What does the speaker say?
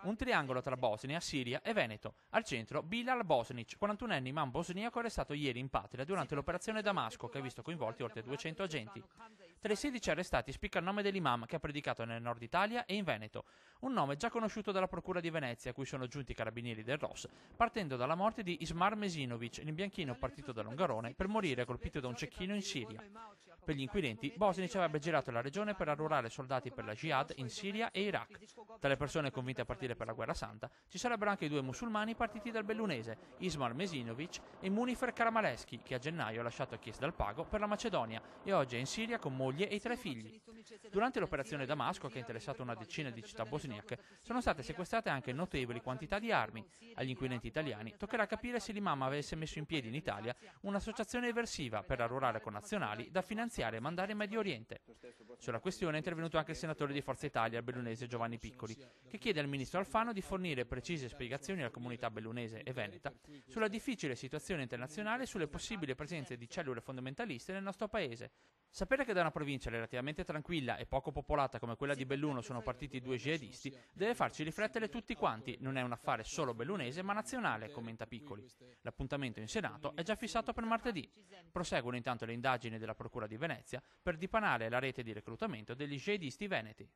Un triangolo tra Bosnia, Siria e Veneto. Al centro Bilal Bosnic, 41enne imam bosniaco arrestato ieri in patria durante l'operazione Damasco, che ha visto coinvolti oltre 200 agenti. Tra i 16 arrestati spicca il nome dell'imam che ha predicato nel nord Italia e in Veneto. Un nome già conosciuto dalla Procura di Venezia, a cui sono giunti i carabinieri del ROS, partendo dalla morte di Ismar Mesinovic, l'imbianchino partito dall'Ungarone per morire colpito da un cecchino in Siria. Per gli inquirenti, Bosnic avrebbe girato la regione per arruolare soldati per la Jihad in Siria e Iraq. Tra le persone convinte a partire per la Guerra Santa ci sarebbero anche i due musulmani partiti dal bellunese, Ismar Mesinovic e Munifer Karamaleschi, che a gennaio ha lasciato Chies dal Pago per la Macedonia e oggi è in Siria con moglie e 3 figli. Durante l'operazione Damasco, che ha interessato una decina di città bosniache, sono state sequestrate anche notevoli quantità di armi. Agli inquirenti italiani toccherà capire se l'imam avesse messo in piedi in Italia un'associazione eversiva per arruolare connazionali da finanziare e mandare in Medio Oriente. Sulla questione è intervenuto anche il senatore di Forza Italia, il bellunese Giovanni Piccoli, che chiede al ministro Alfano di fornire precise spiegazioni alla comunità bellunese e veneta sulla difficile situazione internazionale e sulle possibili presenze di cellule fondamentaliste nel nostro paese. Sapere che da una provincia relativamente tranquilla e poco popolata come quella di Belluno sono partiti 2 jihadisti deve farci riflettere tutti quanti. Non è un affare solo bellunese ma nazionale, commenta Piccoli. L'appuntamento in Senato è già fissato per martedì. Proseguono intanto le indagini della Procura di Venezia per dipanare la rete di reclutamento degli jihadisti veneti.